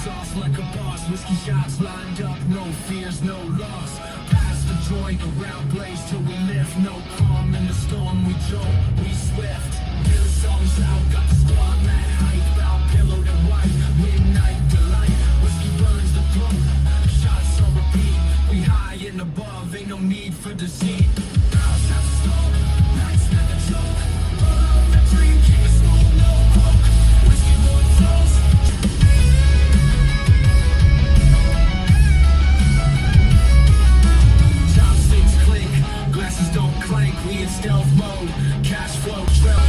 sauce like a boss. Whiskey shots lined up, no fears, no loss. Pass the joint around blaze till we lift. No calm in the storm, we jolt, we swift. Hear the songs out, got the squad mad hype. Bout pillowed and white, midnight delight. Whiskey burns the throat, shots on repeat. We high and above, ain't no need for deceit. House has a smoke, nights never choke. Roll up the dream, keep it smooth, no poke. Whiskey more toast. Chopsticks clink, glasses don't clank. We in stealth mode, cash flow trail.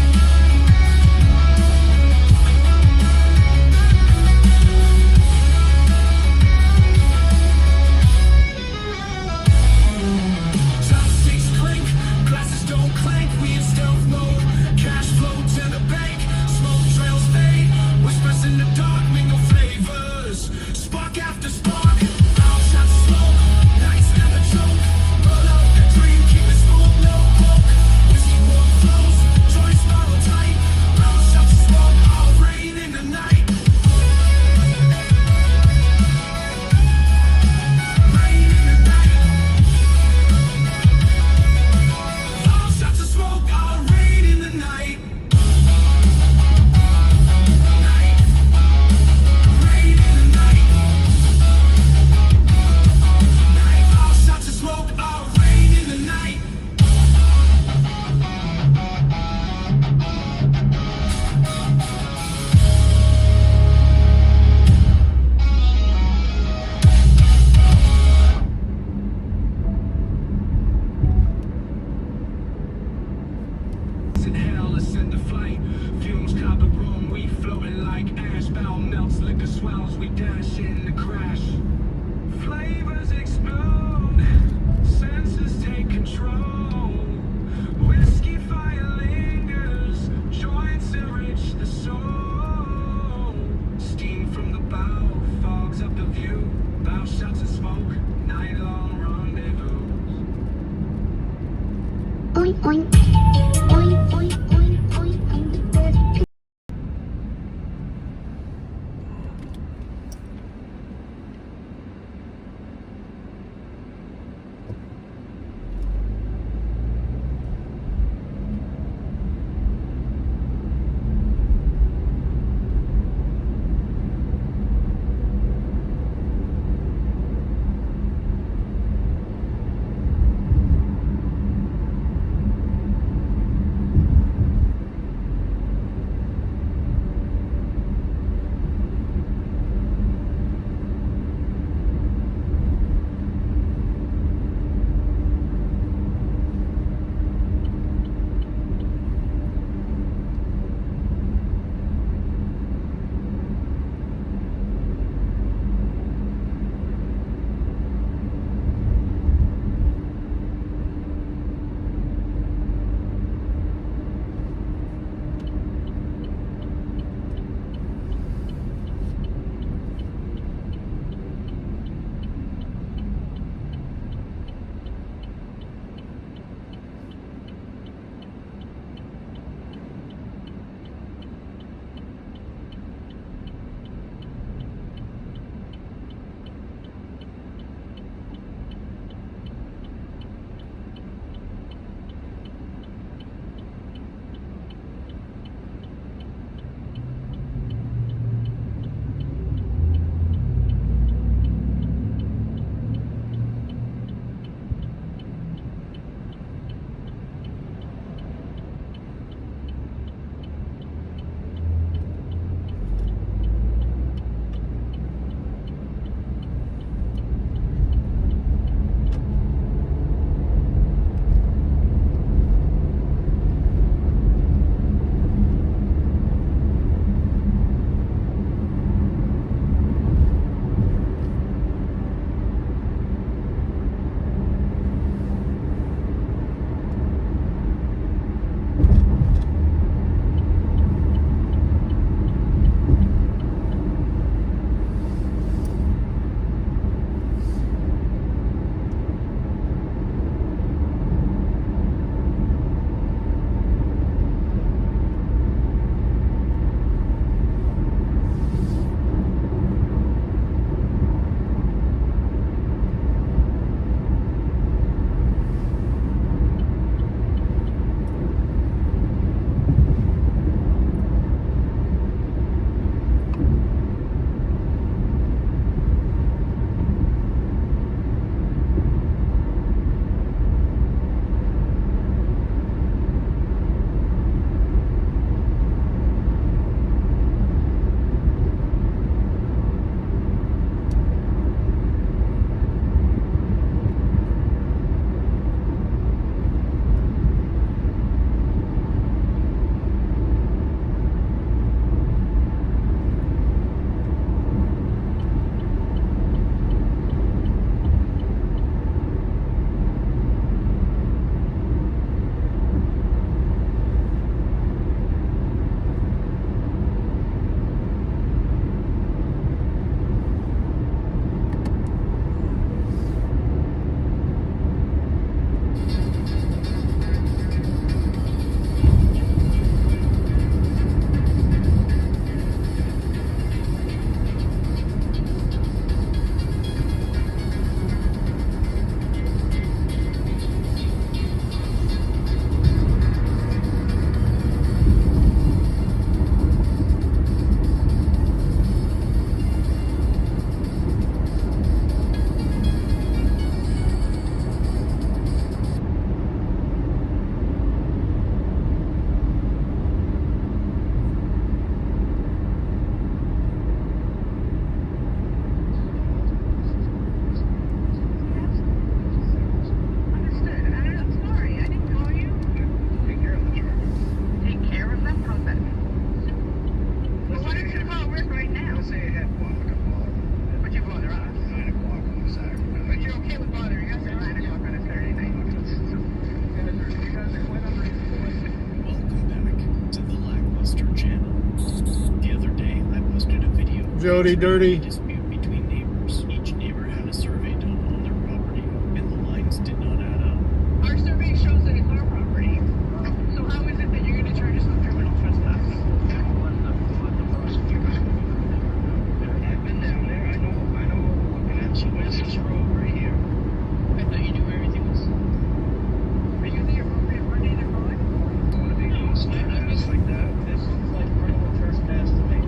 why don't you call Rick right now? Let's say it had one, like a bother. But you bother us. 9 o'clock on a Saturday night. But you're okay with bothering us at 9 o'clock on a Saturday night. You guys are quite unreasonable. Welcome back to the Lackluster channel. The other day, I posted a video. Jody Dirty. Dispute between neighbors. Each neighbor had a survey done on their property, and the lines did not add up. Our survey shows that it's our property. So how is it that you're going to charge us with criminal trespass? I've been down there. I know what we're looking at. So where's this road right here? I thought you knew where everything was. Are you the appropriate party to call it? Want to be honest, it's like that. This looks like criminal trespass to me.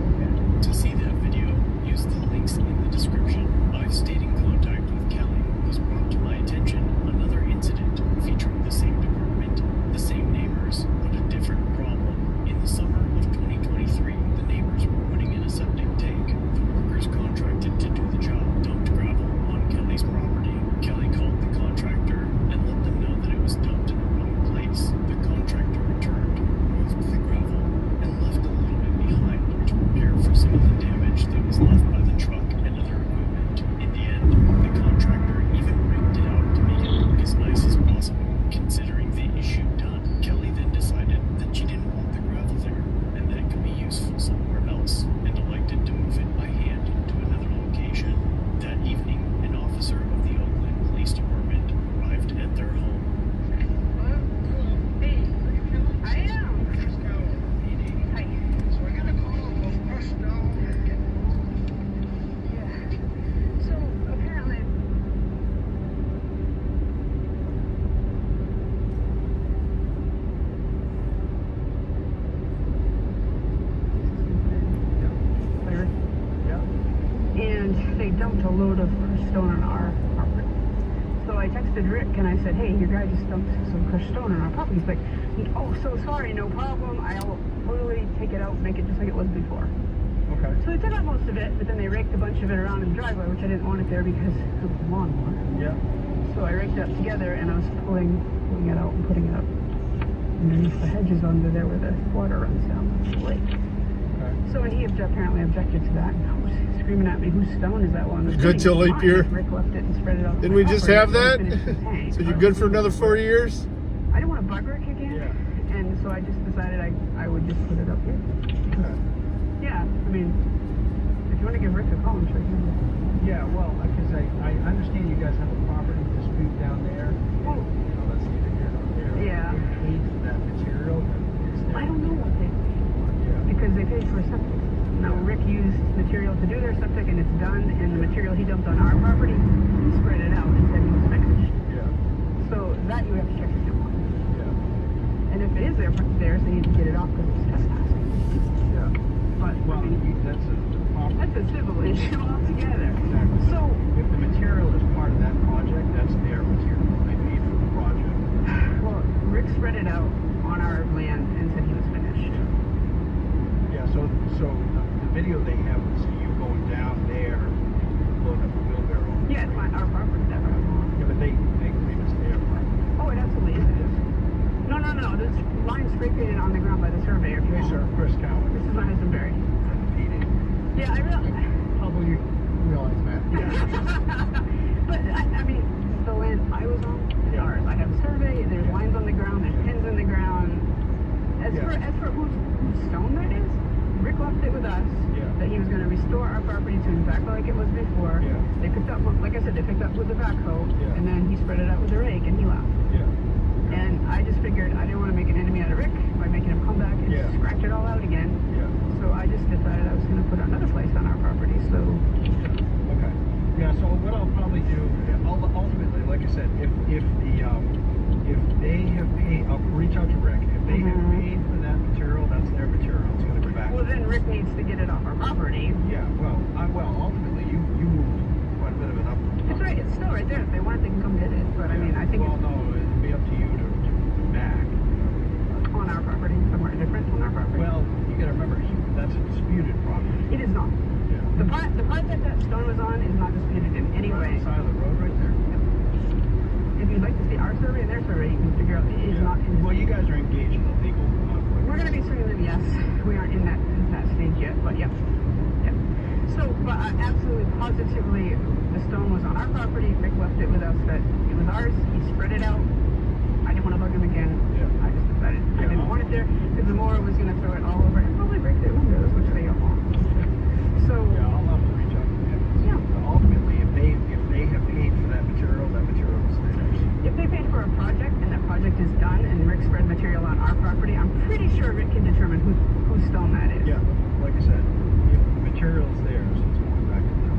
To see that video, use the links in the description. I've stayed in contact with Kelly, who's brought to my attention another incident featuring the same department, the same neighbors, but a different problem. In the summer of 2023, the neighbors were putting in a septic tank. The workers contracted to do the job dumped gravel on Kelly's property. Kelly called the contractor and let them know that it was dumped in the wrong place. The contractor returned, moved the gravel, and left a little bit behind to repair for some of the damage that was left by the truck and other equipment. In the end, the contractor even rigged it out to make it look as nice as possible, considering the issue done. Kelly then decided that she didn't want the gravel there, and that it could be useful somewhere else, and elected to move it by hand to another location. That evening, an officer of the Oakland Police Department arrived at their home. Hey, I am. Hi. So I got a call about crushed stone. Yeah. So apparently, and they dumped a load of crushed stone on our property. So I texted Rick and I said, hey, your guy just dumped some crushed stone on our property. He's like, oh, so sorry, no problem. I'll totally take it out, make it just like it was before. Okay. So they took out most of it, but then they raked a bunch of it around in the driveway, which I didn't want it there because of the lawnmower. Yeah. So I raked it up together and I was pulling it out and putting it up underneath the hedges under there where the water runs down the lake. Okay. So when he apparently objected to that, and I was screaming at me, whose stone is that one? It's good till leap year. Rick left it and spread it out. Didn't we just have that? So you you're good for another 4 years? I didn't want to bug Rick again. Yeah. And so I just decided I would just put it up here. Okay. Yeah, I mean, if you want to give Rick a call, I'm sure he can. Yeah, well, because I understand you guys have a property dispute down there. Well, You know, that's neither here nor there. Yeah. You paid for that material that is there. I don't know what they paid for Yeah. because they paid for septic. Now Rick used material to do their septic and it's done, and the material he dumped on our property, he spread it out and said he was finished. Yeah. So that you have to check with him on. Yeah. And if it is there, so you need to get it off because it's trespassing. Yeah. But Well, I mean, that's a property. that's a civil issue altogether. Exactly. So If the material is part of that project, that's their material. They paid for the project. well, Rick spread it out on our land and said he was finished. Yeah, so the video they have was you going down there, loading up a wheelbarrow. Yeah, it's our property that we're on. Yeah, but they claim it's their property. Oh, it absolutely is. It is. No. This line's spray painted on the ground by the surveyor. Hey, sir, Chris Cowan. This is my husband Barry. Repeating. Yeah, I realize. How will you realize that? But I mean, the land I was on is ours. I have a survey. There's lines on the ground. There's pins in the ground. As for whose stone that is, Rick left it with us. Yeah. That he was going to restore our property to exactly like it was before. Yeah. They picked up, like I said, they picked up with the backhoe, Yeah. and then he spread it out with the rake, and he left. Yeah. And I just figured I didn't want to make an enemy out of Rick by making him come back and Yeah. scratch it all out again. Yeah. So I just decided I was going to put another slice on our property. So Okay. Yeah, so what I'll probably do, ultimately, like I said, if they have paid, I'll reach out to Rick. If they have paid for that material, that's their material. It's going to go back. well, then Rick needs to get it off our property. Yeah, well, ultimately, you moved quite a bit of it up. It's right. It's still right there. If they want it, they can come get it. But I mean, I think Well, no, it'd be up to you to back. it's on our property, somewhere different on our property. Well, you got to remember, that's a disputed property. it is not. Yeah. The part that stone was on is not disputed in any Right on way. the side of the road right there. If you'd like to see our survey and their survey, you can figure out it is Yeah. not. Well, you guys are engaged in a legal conflict. We're going to be suing them. Yes, we aren't in that stage yet, but yeah. But absolutely, positively, the stone was on our property. Rick left it with us that it was ours. He spread it out. I didn't want to bug him again. Yeah. I just decided I didn't want it there because the mower was going to throw it all over and probably break their windows, which they don't want. So, Yeah, I'll have to reach out to them. Yeah. Ultimately, if they have paid for that material is theirs. if they paid for a project and that project is done and Rick spread material on our property, I'm pretty sure Rick can determine whose stone that is. Yeah, like I said, if the material is theirs, it's going back to them.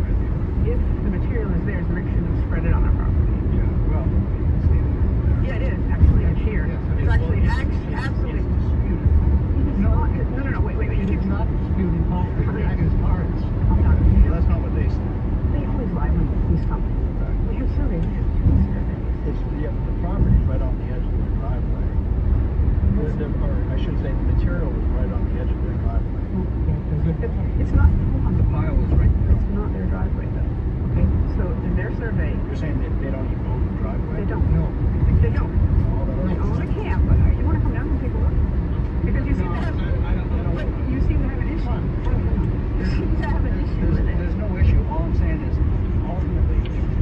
Right there. If the material is theirs, Rick should have spread it on our property. Yeah, well, it's leaving it there. Yeah, it is. Actually, it's here. Yeah, It's actually well, absolutely. It's disputed. No, wait. It's not disputed. That is ours. I'm done. Well, that's not what they said. They always lie when we stop. We have surveys. We have two surveys. It's, yeah, the property's right on the edge of their driveway. Or I should say the material is right on the edge of their driveway. It's not. The pile is right there. It's not their driveway though. Okay, so in their survey, You're saying that they don't even own the driveway? they don't. No. They don't. All that They other own a camp, but you want to come down and take a look? Because you seem to have. I don't But want to. you seem to have an issue. You seem to have an issue with it. There's no issue. All I'm saying is, ultimately,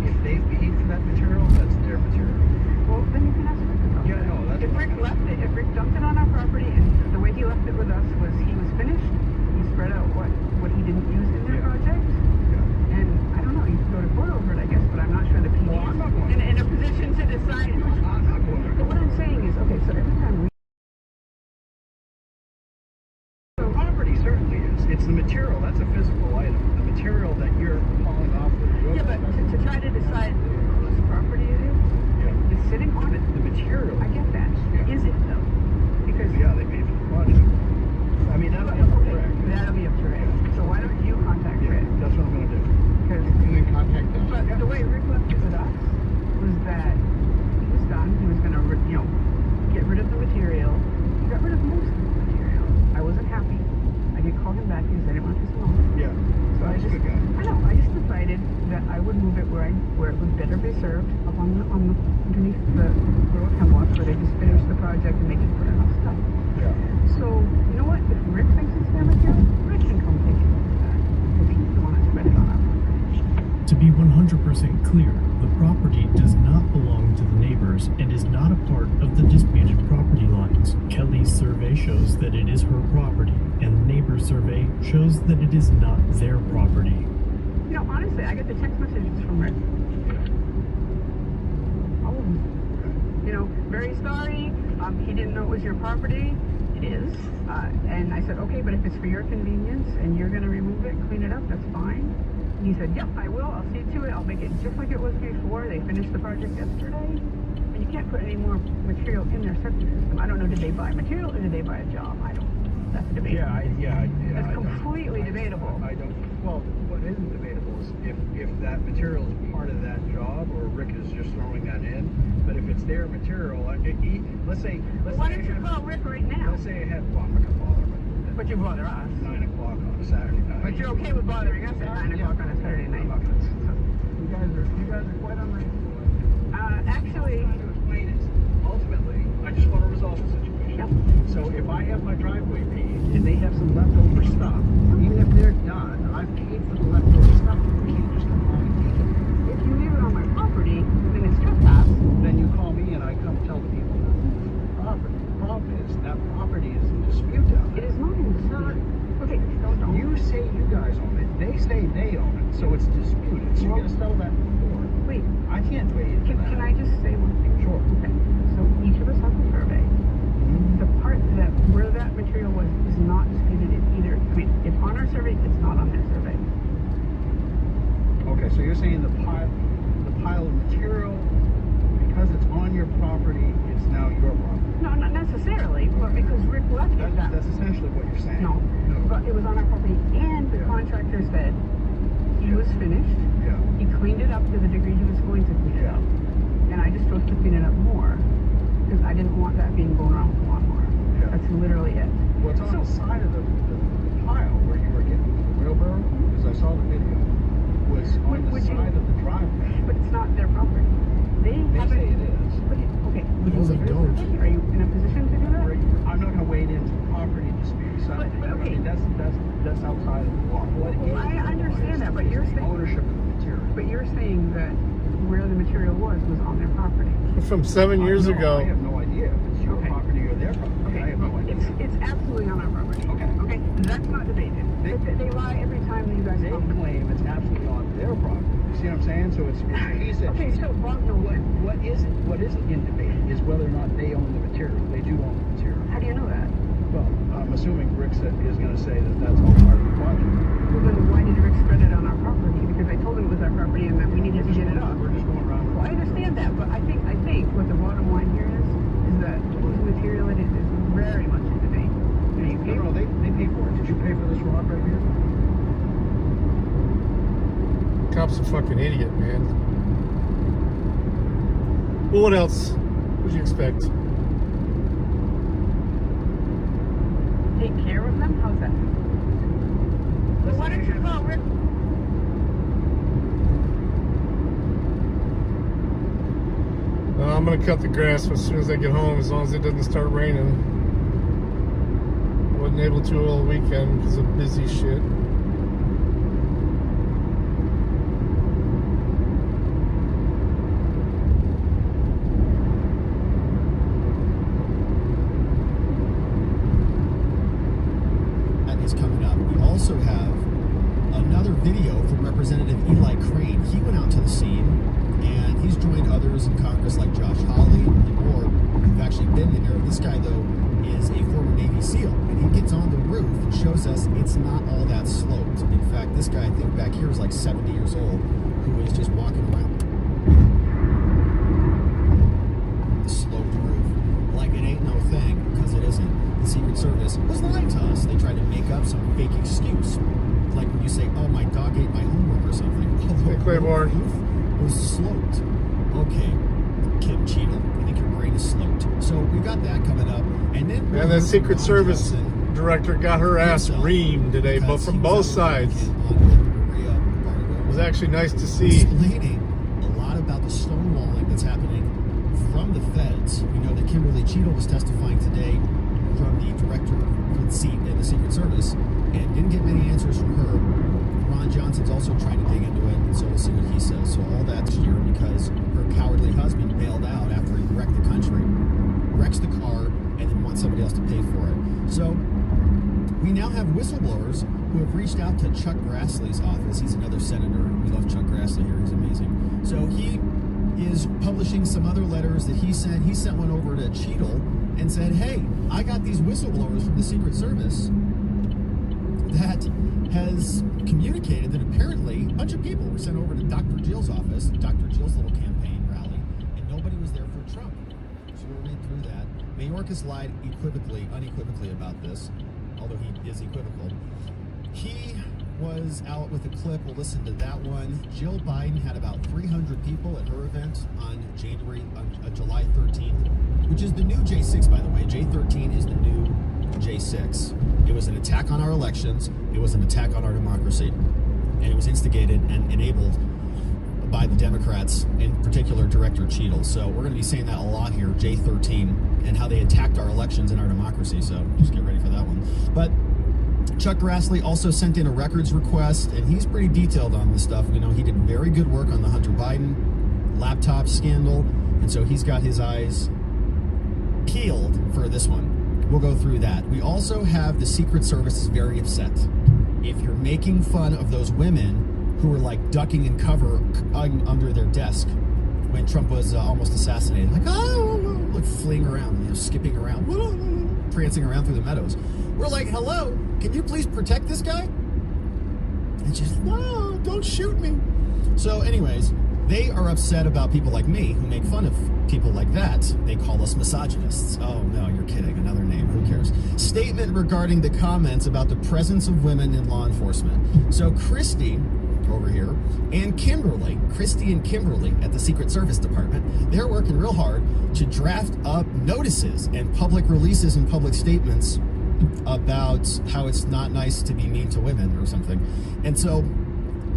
if they paid for that material, that's their material. Well, then you can ask Rick about Yeah, that. no, that's If Rick fine. left it, if Rick dumped it on our property, and the way he left it with us was he was finished, he spread out what he didn't use in their Yeah. project, Yeah. and I don't know, you could go to court over it, I guess, but I'm not sure the PD Well, I'm not going is in a position to decide. I'm not going But there. what I'm saying is, okay, so every time we. The property certainly is. It's the material. That's a physical item. The material that you're hauling off with your Yeah, but to try to decide whose property it is, Yeah. it's sitting on it. The material. I get that. Yeah. Is it though? Because Yeah, they paid for the project. I mean, that'll be up to okay, Rick. that'll be up to Rick. So why don't you contact Yeah, Rick? that's what I'm going to do. Because And then contact them. but the way Rick left it with us was that he was done. He was gonna, get rid of the material. He got rid of most of the material. I wasn't happy. I did call him back because I didn't want to piss him off. Yeah. So I That's a just, good guy. I know. I just decided that I would move it where it would better be served up on the underneath the row of hemlocks where they just finished the project and they just put enough stuff. Yeah. So you know what? If Rick thinks it's their material, Rick can come take it back because he's the one that spread it on our property. To be 100% clear, the property does not belong to the neighbors and is not a part of the disputed property lines. Kelly's survey shows that it is her property, and the neighbor's survey shows that it is not their property. You know, honestly, I get the text messages from Rick. All of them. You know, very sorry. He didn't know it was your property. It is. And I said, okay, but if it's for your convenience and you're going to remove it, clean it up, that's fine. And he said, yep, I will. I'll see to it. I'll make it just like it was before. They finished the project yesterday. And you can't put any more material in their septic system. I don't know, did they buy material or did they buy a job? I don't know. That's a debate. I That's don't- completely debatable. I don't. Well, what isn't debatable is if that material is part of that job, or Rick is just throwing that in. But if it's their material, let's say. Why don't you call Rick right now? Let's say I had. Well, I'm not gonna bother him. But you bother us. 9 o'clock on a Saturday night. But you're okay with bothering us at 9 o'clock on a Saturday night? I'm not gonna. You guys are quite unreasonable. Actually, To explain it, ultimately, I just want to resolve the situation. Yep. So if I have my driveway paved and they have some leftover stuff, even if they're done, I've paid for the leftover stuff. You can't just come along and take it. if you leave it on my property, then it's trespass. Then you call me and I come tell the people that the property. The problem is that property is in dispute down It there. is not in dispute. Okay, don't. You say you guys own it. They say they own it. So it's disputed. So you're gonna settle that in court. Wait, I can't wait for that. can I just say one thing? Sure. Okay, so each of us have a survey. The part that where that material was is not disputed in either. I mean, it's on our survey. It's not on their survey. Okay, so you're saying the pile of material, because it's on your property, it's now your property. No, not necessarily, but because Rick left it that. That's essentially what you're saying. No, but it was on our property, and the Yeah. contractor said he was finished. Yeah. He cleaned it up to the degree he was going to clean it up. And I just chose to clean it up more because I didn't want that being going around with the lawnmower. Yeah. That's literally it. Well, it's on So- the side of the pile where you were getting the wheelbarrow, because I saw the video, was on the Would you- side of the driveway. But it's not their property. They They haven't. say it is. But okay. Would No, you they look at don't. it? Are you in a position to do that? I'm not going to wade into property disputes. But I okay. mean, that's outside of the law. What Well, I is understand that, but you're the saying, ownership of the material. but you're saying that where the material was on their property. From 7 years I ago. have no idea if it's your Okay. property or their property. Okay, I have no idea. it's absolutely on our property. Okay. Okay, that's not debated. They lie every time you guys They come. claim it's absolutely on their property. You see what I'm saying? So it's he said. Okay, so Bob, no, What isn't in debate is whether or not they own the material. They do own the material. how do you know that? Well, I'm assuming Rick is going to say that that's all part of the project. Well, then why did Rick spread it on our property? Because I told him it was our property and that we needed to get it up. We're just going around. Well, I understand that, but I think what the bottom line here is that whose material it is very much in debate. You know, you pay No, they pay for it. Did you pay for this rock right here? Cop's a fucking idiot, man. Well, what else would you expect? take care of them? How's that? Well, why don't you call Rick? I'm gonna cut the grass as soon as I get home, as long as it doesn't start raining. Wasn't able to all weekend because of busy shit. That is coming up. We also have another video from Representative Eli Crane. He went out to the scene, and he's joined others in Congress like Josh Hawley and more who've actually been there. This guy, though, is a former Navy SEAL, and he gets on the roof and shows us it's not all that sloped. In fact, this guy, I think back here, is like 70 years old, who is just walking around the sloped roof like it ain't no thing, because it isn't. The Secret Service was lying to us. They tried to make up some fake excuse, like when you say, "Oh, my dog ate my homework" or something. Hey, Claiborne. It was sloped. Okay, Kim Cheadle, I think your brain is sloped. So we got that coming up, and then And the Secret Ron Service Johnson director got her ass himself, reamed today, but because from he both was out sides. on Maria Bartiromo. It was actually nice to see. Explaining a lot about the stonewalling that's happening from the feds. We know that Kimberly Cheadle was testifying today from the director for the seat in the Secret Service and didn't get many answers from her. Ron Johnson's also trying to dig into it, and so we'll see what he says. So all that's here because her cowardly husband bailed out after he wrecked the country, wrecks the car, and then wants somebody else to pay for it. So we now have whistleblowers who have reached out to Chuck Grassley's office. He's another senator. We love Chuck Grassley here. He's amazing. So he is publishing some other letters that he sent. He sent one over to Cheadle and said, "Hey, I got these whistleblowers from the Secret Service that has communicated that apparently a bunch of people were sent over to Dr. Jill's office, Dr. Jill's little campaign rally, and nobody was there for Trump." So we'll read through that. Mayorkas lied unequivocally about this, although he is equivocal. He was out with a clip. We'll listen to that one. Jill Biden had about 300 people at her event on July 13th, which is the new J6, by the way. J13 is the new J6. It was an attack on our elections. It was an attack on our democracy. And it was instigated and enabled by the Democrats, in particular Director Cheadle. So we're going to be saying that a lot here, J13, and how they attacked our elections and our democracy. So just get ready for that one. But Chuck Grassley also sent in a records request, and he's pretty detailed on this stuff. You know, he did very good work on the Hunter Biden laptop scandal, and so he's got his eyes peeled for this one. We'll go through that. We also have the Secret Service is very upset. If you're making fun of those women who were like ducking and cover under their desk when Trump was almost assassinated, like, oh, like fleeing around, you know, skipping around, prancing around through the meadows. We're like, hello, can you please protect this guy? And just, no, don't shoot me. So anyways, they are upset about people like me who make fun of people like that. They call us misogynists. Oh, no, you're kidding. Another name. Who cares? Statement regarding the comments about the presence of women in law enforcement. So Christy over here and Kimberly, Christy and Kimberly at the Secret Service Department, they're working real hard to draft up notices and public releases and public statements about how it's not nice to be mean to women or something. And so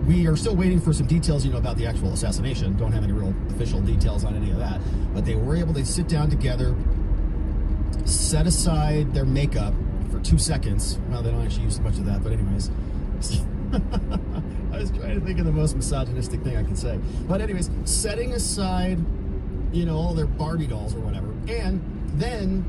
we are still waiting for some details, you know, about the actual assassination. Don't have any real official details on any of that. But they were able to sit down together, set aside their makeup for 2 seconds. Well, they don't actually use much of that, but anyways. I was trying to think of the most misogynistic thing I could say. But anyways, setting aside, all their Barbie dolls or whatever, and then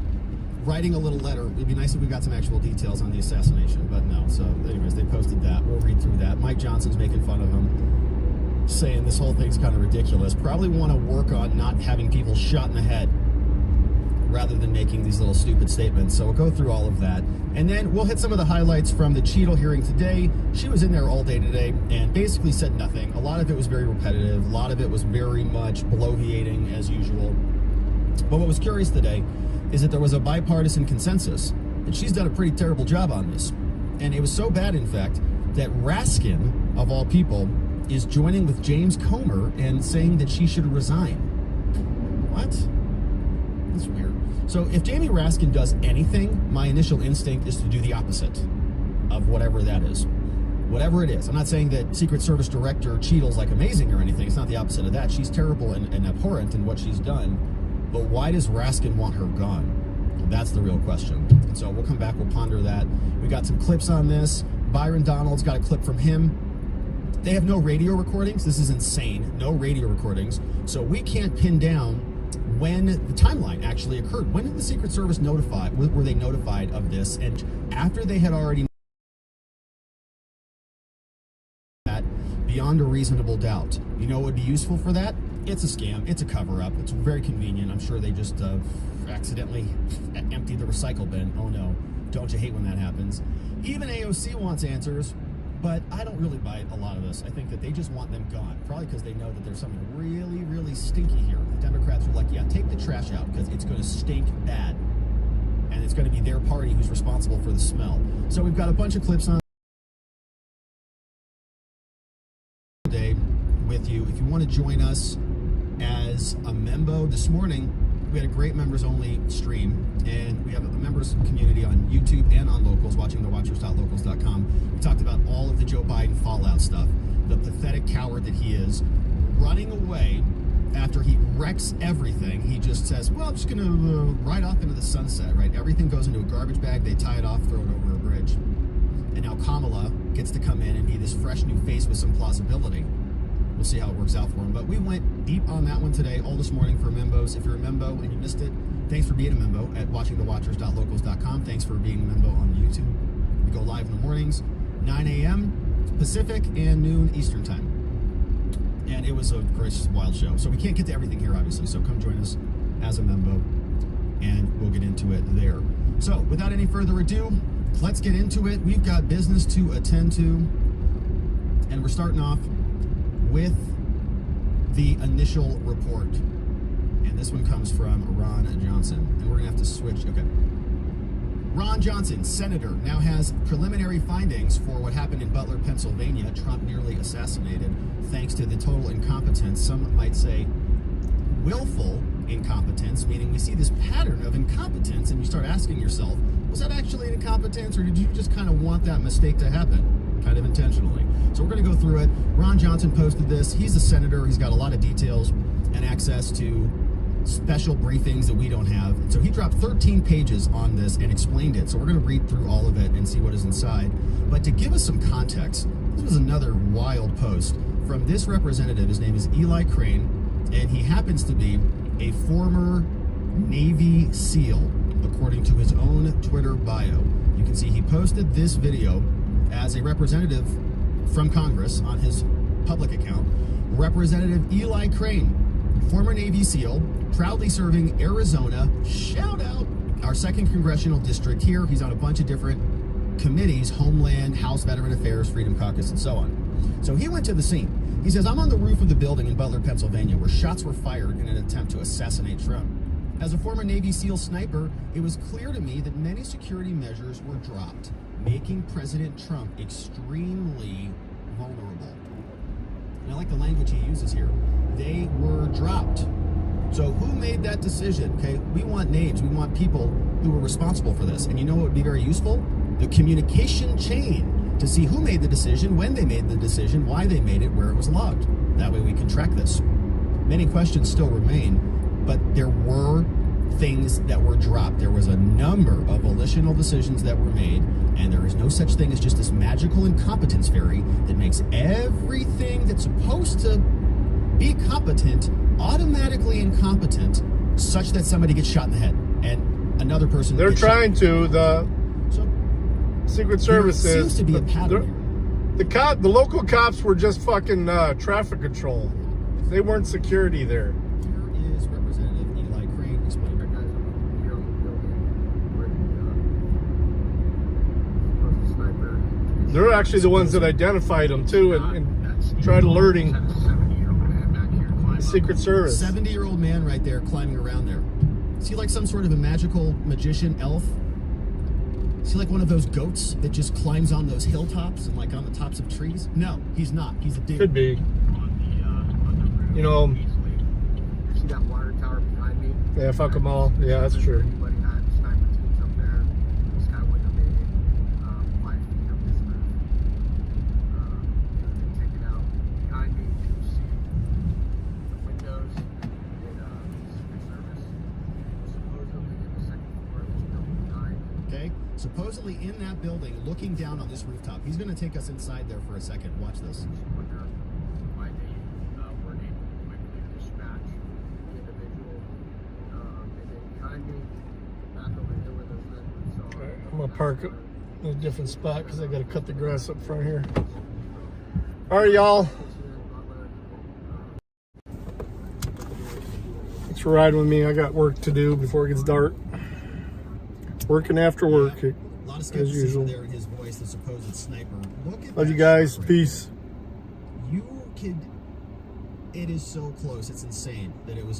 writing a little letter. It'd be nice if we got some actual details on the assassination, but no. So anyways, they posted that. We'll read through that. Mike Johnson's making fun of him, saying this whole thing's kind of ridiculous. Probably want to work on not having people shot in the head rather than making these little stupid statements. So we'll go through all of that. And then we'll hit some of the highlights from the Cheadle hearing today. She was in there all day today and basically said nothing. A lot of it was very repetitive. A lot of it was very much bloviating as usual. But what was curious today is that there was a bipartisan consensus that she's done a pretty terrible job on this. And it was so bad, in fact, that Raskin, of all people, is joining with James Comer and saying that she should resign. What? That's weird. So if Jamie Raskin does anything, my initial instinct is to do the opposite of whatever that is. Whatever it is. I'm not saying that Secret Service Director Cheadle's like amazing or anything. It's not the opposite of that. She's terrible and abhorrent in what she's done. But why does Raskin want her gone? That's the real question. And so we'll come back, we'll ponder that. We got some clips on this. Byron Donald's got a clip from him. They have no radio recordings. This is insane. No radio recordings. So we can't pin down when the timeline actually occurred. When did the Secret Service were they notified of this? And after they had already that, beyond a reasonable doubt. You know what would be useful for that? It's a scam. It's a cover-up. It's very convenient. I'm sure they just accidentally emptied the recycle bin. Oh no. Don't you hate when that happens? Even AOC wants answers. But I don't really buy a lot of this. I think that they just want them gone. Probably because they know that there's something really, really stinky here. The Democrats are like, yeah, take the trash out because it's going to stink bad. And it's going to be their party who's responsible for the smell. So we've got a bunch of clips on today with you. If you want to join us as a member this morning, we had a great members-only stream, and we have a members community on YouTube and on Locals, watchingthewatchers.locals.com. We talked about all of the Joe Biden fallout stuff, the pathetic coward that he is, running away after he wrecks everything. He just says, well, I'm just going to ride off into the sunset, right? Everything goes into a garbage bag, they tie it off, throw it over a bridge. And now Kamala gets to come in and be this fresh new face with some plausibility. We'll see how it works out for him. But we went deep on that one today, all this morning for Membos. If you're a Membo and you missed it, thanks for being a Membo at watchingthewatchers.locals.com. Thanks for being a Membo on YouTube. We go live in the mornings, 9 a.m. Pacific and noon Eastern time. And it was a gracious, wild show. So we can't get to everything here, obviously. So come join us as a Membo, and we'll get into it there. So without any further ado, let's get into it. We've got business to attend to, and we're starting off with the initial report. And this one comes from Ron Johnson. And we're going to have to switch. Okay. Ron Johnson, senator, now has preliminary findings for what happened in Butler, Pennsylvania. Trump nearly assassinated thanks to the total incompetence. Some might say willful incompetence, meaning we see this pattern of incompetence and you start asking yourself, was that actually an incompetence, or did you just kind of want that mistake to happen kind of intentionally? So we're going to go through it. Ron Johnson posted this. He's a senator. He's got a lot of details and access to special briefings that we don't have. So he dropped 13 pages on this and explained it. So we're going to read through all of it and see what is inside. But to give us some context, this was another wild post from this representative. His name is Eli Crane, and he happens to be a former Navy SEAL, according to his own Twitter bio. You can see he posted this video as a representative from Congress on his public account. Representative Eli Crane, former Navy SEAL, proudly serving Arizona. Shout out our 2nd Congressional District here. He's on a bunch of different committees, Homeland, House Veteran Affairs, Freedom Caucus, and so on. So he went to the scene. He says, I'm on the roof of the building in Butler, Pennsylvania, where shots were fired in an attempt to assassinate Trump. As a former Navy SEAL sniper, it was clear to me that many security measures were dropped, making President Trump extremely vulnerable. And I like the language he uses here. They were dropped. So who made that decision? Okay, we want names. We want people who were responsible for this. And you know what would be very useful? The communication chain to see who made the decision, when they made the decision, why they made it, where it was logged. That way we can track this. Many questions still remain, but there were things that were dropped. There was a number of volitional decisions that were made, and there is no such thing as just this magical incompetence fairy that makes everything that's supposed to be competent automatically incompetent, such that somebody gets shot in the head and another person. They're gets trying shot. to. The So Secret Service there seems to be a pattern here. the local cops were just fucking traffic control. They weren't security there. Here is Representative Eli Crane explaining. They're actually the ones that identified him too and tried alerting the Secret Service. 70-year-old man right there climbing around there. Is he like some sort of a magical magician elf? Is he like one of those goats that just climbs on those hilltops and like on the tops of trees? No, he's not. He's a dude. Could be. You know, You see that water tower behind me? yeah, fuck them all. Yeah, that's true. Anybody had sniper teams up there, this guy wouldn't have made it 5 feet up this roof. They take it out. Behind me, you can see the windows in Secret Service. Supposedly in the second floor of this building behind. Okay? Supposedly in that building, looking down on this rooftop. He's going to take us inside there for a second. Watch this. Wonder why they weren't able to quickly dispatch the individual. And then behind me, back over here where those red roofs are. Alright, I'm gonna park in a different spot because I gotta cut the grass up front here. Alright, y'all. Thanks for riding with me. I got work to do before it gets dark. Working after work. A lot of skepticism usual. there in his voice, the supposed sniper. Look at Love that you guys. shot right Peace. there. You could. It is so close. It's insane that it was.